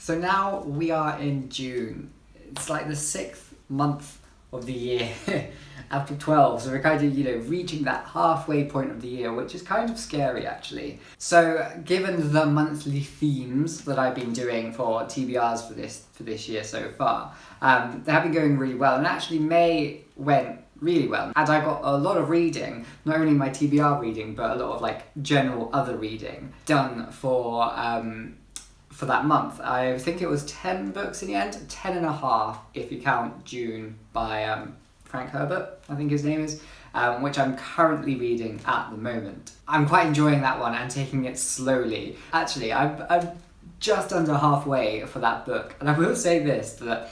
So now we are in June. It's like the 6th month of the year after 12. So we're kind of, reaching that halfway point of the year, which is kind of scary actually. So given the monthly themes that I've been doing for TBRs for this year so far, they have been going really well. And actually May went really well. And I got a lot of reading, not only my TBR reading, but a lot of like general other reading done for that month. I think it was 10 books in the end, 10 and a half if you count June by Frank Herbert, I think his name is, which I'm currently reading at the moment. I'm quite enjoying that one and taking it slowly. Actually, I'm just under halfway for that book, and I will say this, that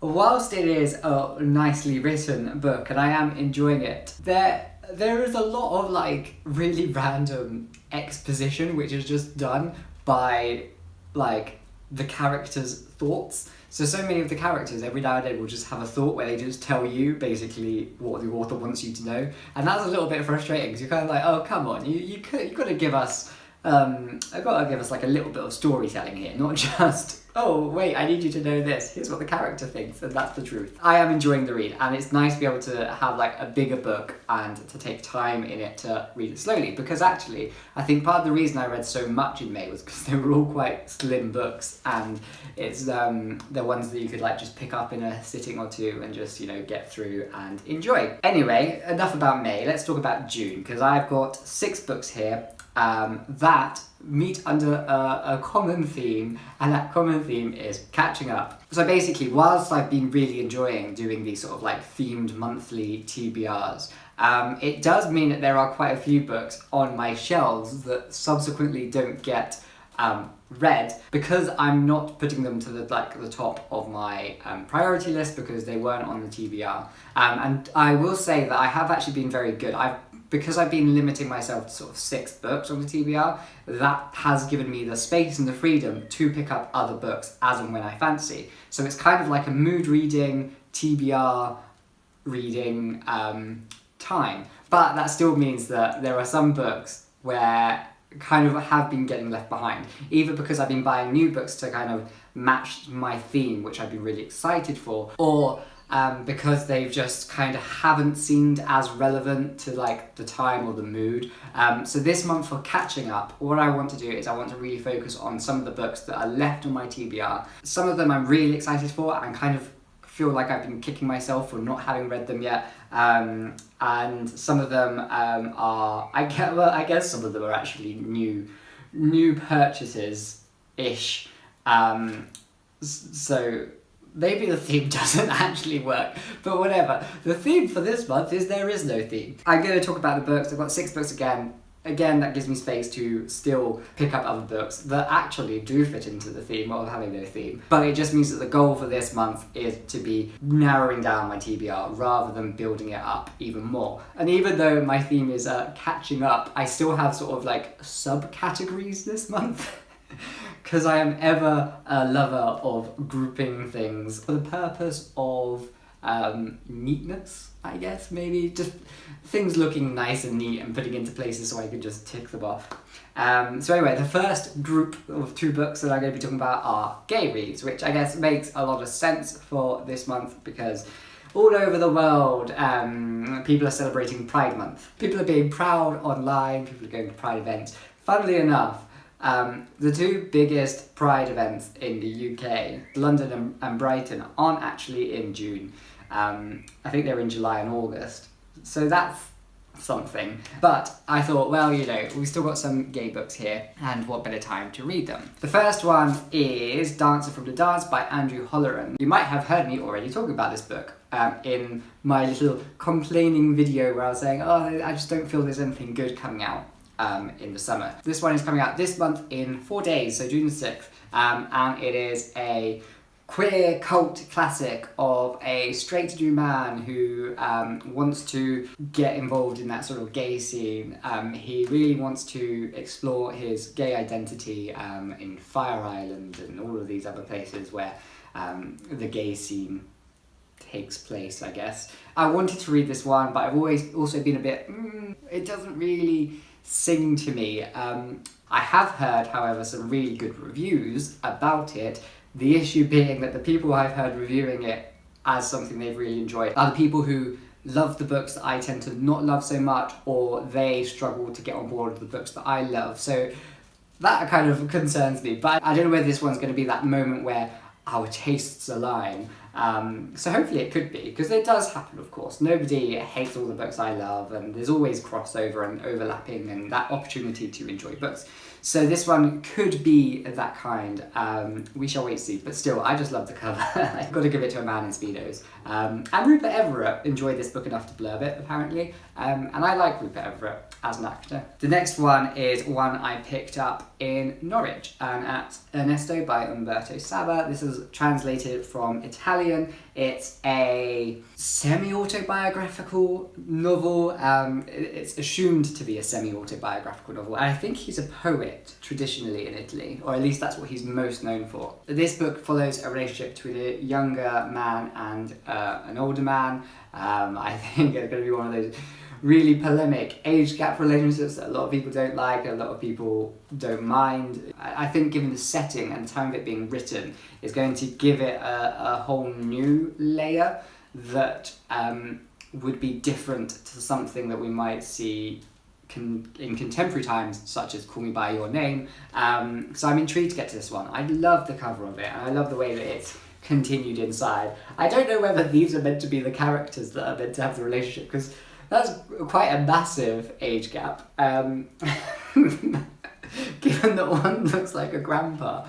whilst it is a nicely written book and I am enjoying it, there is a lot of like really random exposition which is just done by like the characters' thoughts. So many of the characters every now and then will just have a thought where they just tell you basically what the author wants you to know, and that's a little bit frustrating because you're kind of like, oh come on, you got to give us like a little bit of storytelling here, not just, oh wait, I need you to know this, here's what the character thinks, and that's the truth. I am enjoying the read, and it's nice to be able to have like a bigger book and to take time in it to read it slowly, because actually I think part of the reason I read so much in May was because they were all quite slim books, and it's they're ones that you could like just pick up in a sitting or two and just get through and enjoy. Anyway, enough about May, let's talk about June, because I've got 6 books here that meet under a common theme, and that common theme is catching up. So basically, whilst I've been really enjoying doing these sort of like themed monthly TBRs, it does mean that there are quite a few books on my shelves that subsequently don't get read because I'm not putting them to the top of my priority list because they weren't on the TBR. And I will say that I have actually been very good. Because I've been limiting myself to sort of 6 books on the TBR, that has given me the space and the freedom to pick up other books as and when I fancy. So it's kind of like a mood reading, TBR reading time. But that still means that there are some books where kind of have been getting left behind, either because I've been buying new books to kind of match my theme, which I've been really excited for, or because they've just kind of haven't seemed as relevant to like the time or the mood. So this month for catching up, what I want to do is I want to really focus on some of the books that are left on my TBR. Some of them I'm really excited for and kind of feel like I've been kicking myself for not having read them yet. And some of them are, I guess some of them are actually new purchases-ish. So maybe the theme doesn't actually work, but whatever. The theme for this month is there is no theme. I'm going to talk about the books. I've got 6 books again. Again, that gives me space to still pick up other books that actually do fit into the theme of having no theme. But it just means that the goal for this month is to be narrowing down my TBR rather than building it up even more. And even though my theme is catching up, I still have sort of like subcategories this month. Because I am ever a lover of grouping things for the purpose of neatness, I guess, maybe. Just things looking nice and neat and putting into places so I could just tick them off. So anyway, the first group of 2 books that I'm going to be talking about are gay reads, which I guess makes a lot of sense for this month because all over the world, people are celebrating Pride Month. People are being proud online, people are going to Pride events. Funnily enough, the 2 biggest Pride events in the UK, London and Brighton, aren't actually in June. I think they're in July and August. So that's something. But I thought, well, we've still got some gay books here, and what better time to read them. The first one is Dancer from the Dance by Andrew Holleran. You might have heard me already talking about this book in my little complaining video where I was saying, oh, I just don't feel there's anything good coming out in the summer. This one is coming out this month in 4 days, so June 6th, and it is a queer cult classic of a straight-to-do man who wants to get involved in that sort of gay scene. He really wants to explore his gay identity in Fire Island and all of these other places where the gay scene takes place, I guess. I wanted to read this one, but I've always also been a bit, it doesn't really sing to me. I have heard, however, some really good reviews about it. The issue being that the people I've heard reviewing it as something they've really enjoyed are the people who love the books that I tend to not love so much, or they struggle to get on board with the books that I love. So that kind of concerns me, but I don't know whether this one's going to be that moment where our tastes align. So hopefully it could be, because it does happen, of course. Nobody hates all the books I love, and there's always crossover and overlapping and that opportunity to enjoy books. So this one could be that kind. We shall wait to see. But still, I just love the cover. I've got to give it to a man in Speedos. And Rupert Everett enjoyed this book enough to blurb it, apparently. And I like Rupert Everett as an actor. The next one is one I picked up in Norwich, at Ernesto by Umberto Saba. This is translated from Italian. It's a semi-autobiographical novel. It's assumed to be a semi-autobiographical novel, and I think he's a poet traditionally in Italy, or at least that's what he's most known for. This book follows a relationship between a younger man and an older man. I think it's going to be one of those really polemic age gap relationships that a lot of people don't like, a lot of people don't mind. I think given the setting and the time of it being written, it's going to give it a whole new layer that would be different to something that we might see in contemporary times, such as Call Me By Your Name. So I'm intrigued to get to this one. I love the cover of it, and I love the way that it's continued inside. I don't know whether these are meant to be the characters that are meant to have the relationship, because that's quite a massive age gap, given that one looks like a grandpa.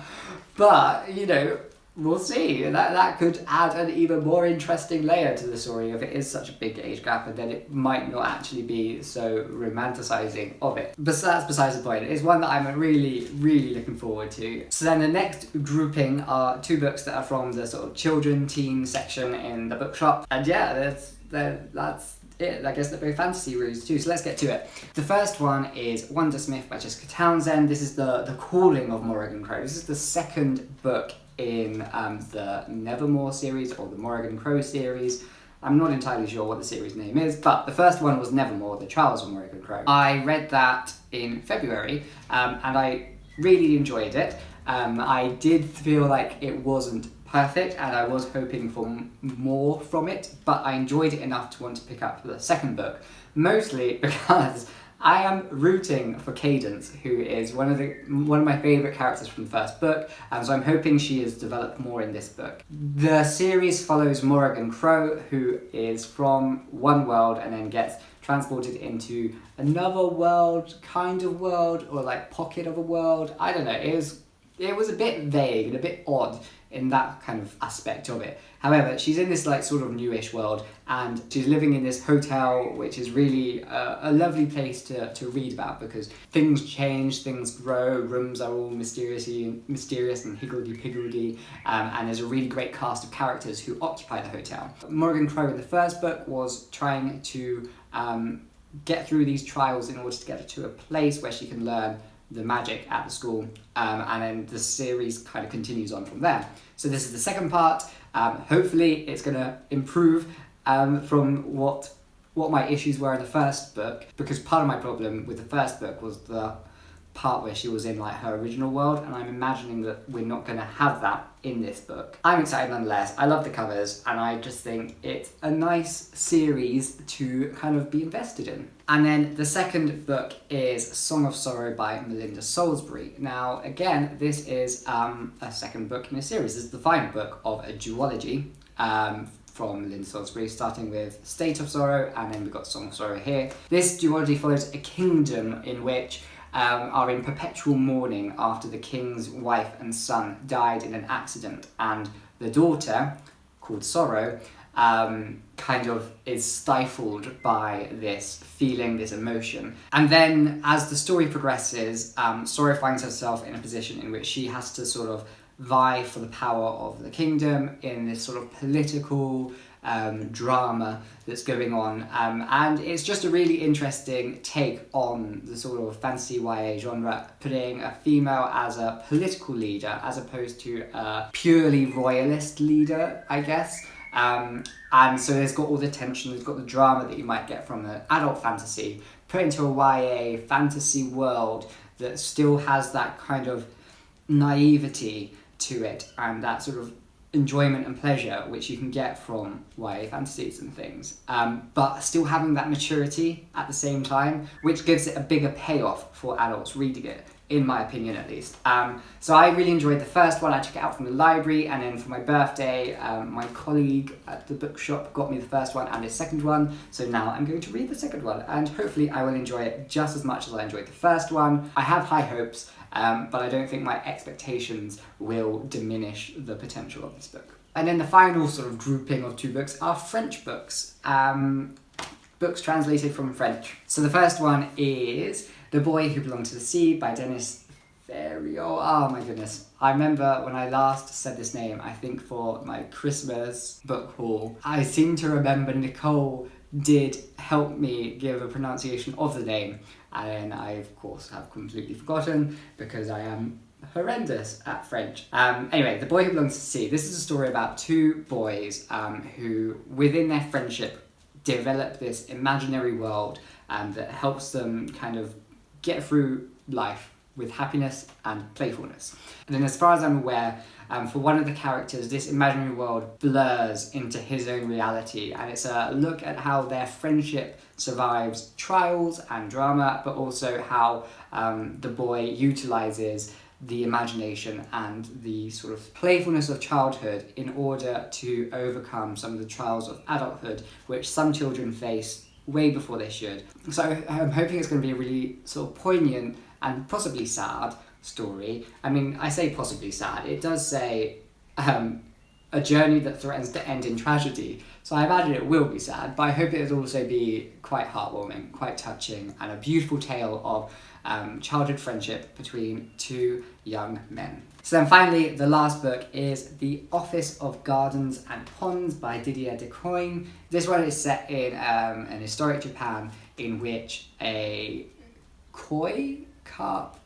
But, you know, we'll see. That could add an even more interesting layer to the story if it is such a big age gap, and then it might not actually be so romanticising of it. But that's besides the point. It's one that I'm really, really looking forward to. So then the next grouping are two books that are from the sort of children, teen section in the bookshop. And yeah, that's it. I guess they're both fantasy reads too, so let's get to it. The first one is Wonder Smith by Jessica Townsend. This is the Calling of Morrigan Crow. This is the second book in the Nevermore series, or the Morrigan Crow series. I'm not entirely sure what the series name is, but the first one was Nevermore, The Trials of Morrigan Crow. I read that in February, and I really enjoyed it. I did feel like it wasn't perfect, and I was hoping for more from it, but I enjoyed it enough to want to pick up the second book, mostly because I am rooting for Cadence, who is one of my favourite characters from the first book, and so I'm hoping she is developed more in this book. The series follows Morrigan Crow, who is from one world and then gets transported into another world, kind of world, or like pocket of a world. I don't know, it was a bit vague and a bit odd in that kind of aspect of it. However, she's in this like sort of newish world, and she's living in this hotel, which is really a lovely place to read about, because things change, things grow, rooms are all mysterious and higgledy-piggledy, and there's a really great cast of characters who occupy the hotel. Morrigan Crow in the first book was trying to get through these trials in order to get her to a place where she can learn the magic at the school, and then the series kind of continues on from there. So this is the second part. Hopefully it's going to improve from what my issues were in the first book, because part of my problem with the first book was the part where she was in like her original world, and I'm imagining that we're not going to have that in this book. I'm excited nonetheless. I love the covers, and I just think it's a nice series to kind of be invested in. And then the second book is Song of Sorrow by Melinda Salisbury. Now again, this is a second book in a series. This is the final book of a duology from Melinda Salisbury, starting with State of Sorrow, and then we've got Song of Sorrow here. This duology follows a kingdom in which are in perpetual mourning after the king's wife and son died in an accident, and the daughter, called Sorrow, kind of is stifled by this feeling, this emotion. And then as the story progresses, Sorrow finds herself in a position in which she has to sort of vie for the power of the kingdom in this sort of political drama that's going on, and it's just a really interesting take on the sort of fantasy YA genre, putting a female as a political leader as opposed to a purely royalist leader, I guess. And so there's got all the tension, there's got the drama that you might get from an adult fantasy, put into a YA fantasy world that still has that kind of naivety to it and that sort of enjoyment and pleasure which you can get from YA fantasies and things, but still having that maturity at the same time, which gives it a bigger payoff for adults reading it, in my opinion at least. So I really enjoyed the first one. I took it out from the library, and then for my birthday, my colleague at the bookshop got me the first one and the second one, so now I'm going to read the second one, and hopefully I will enjoy it just as much as I enjoyed the first one. I have high hopes, but I don't think my expectations will diminish the potential of this book. And then the final sort of grouping of 2 books are French books, books translated from French. So the first one is The Boy Who Belonged to the Sea by Denis Theriot. Oh my goodness. I remember when I last said this name, I think for my Christmas book haul, I seem to remember Nicole did help me give a pronunciation of the name, and then I of course have completely forgotten because I am horrendous at French. Anyway, The Boy Who Belongs to the Sea. This is a story about 2 boys who, within their friendship, develop this imaginary world that helps them kind of get through life with happiness and playfulness. And then as far as I'm aware, for one of the characters, this imaginary world blurs into his own reality, and it's a look at how their friendship survives trials and drama, but also how the boy utilizes the imagination and the sort of playfulness of childhood in order to overcome some of the trials of adulthood, which some children face way before they should. So I'm hoping it's going to be a really sort of poignant and possibly sad story. I mean, I say possibly sad. It does say a journey that threatens to end in tragedy. So I imagine it will be sad, but I hope it will also be quite heartwarming, quite touching, and a beautiful tale of childhood friendship between 2 young men. So then finally, the last book is The Office of Gardens and Ponds by Didier Decoing. This one is set in an historic Japan in which a koi carp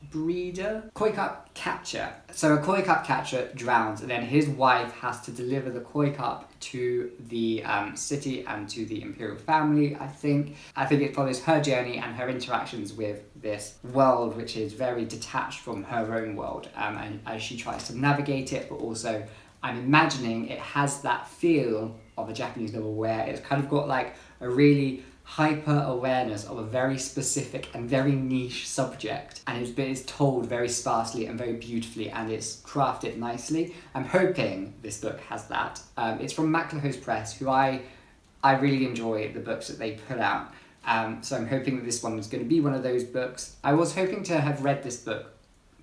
catcher. So a koi carp catcher drowns, and then his wife has to deliver the koi carp to the city and to the imperial family, I think. It follows her journey and her interactions with this world, which is very detached from her own world, and as she tries to navigate it, but also I'm imagining it has that feel of a Japanese novel where it's kind of got like a really hyper awareness of a very specific and very niche subject, and it's told very sparsely and very beautifully, and it's crafted nicely. I'm hoping this book has that. It's from MacLehose Press, who I really enjoy the books that they put out, so I'm hoping that this one is going to be one of those books. I was hoping to have read this book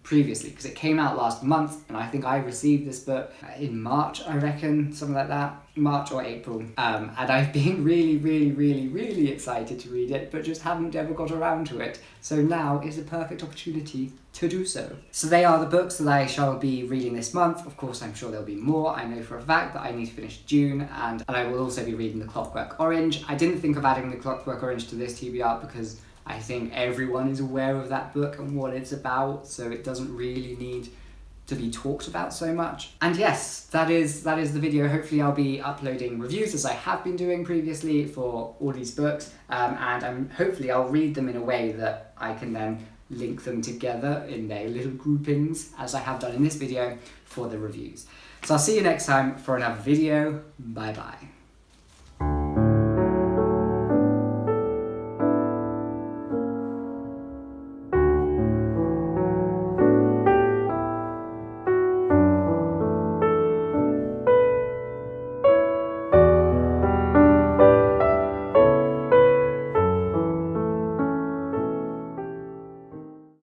previously because it came out last month, and I think I received this book in March, I reckon, something like that, March or April, and I've been really excited to read it, but just haven't ever got around to it, so now is a perfect opportunity to do so. So they are the books that I shall be reading this month. Of course, I'm sure there'll be more. I know for a fact that I need to finish June, and I will also be reading The Clockwork Orange. I didn't think of adding The Clockwork Orange to this TBR because I think everyone is aware of that book and what it's about, so it doesn't really need to be talked about so much. And yes, that is the video. Hopefully I'll be uploading reviews as I have been doing previously for all these books, and hopefully I'll read them in a way that I can then link them together in their little groupings, as I have done in this video for the reviews. So I'll see you next time for another video. Bye bye.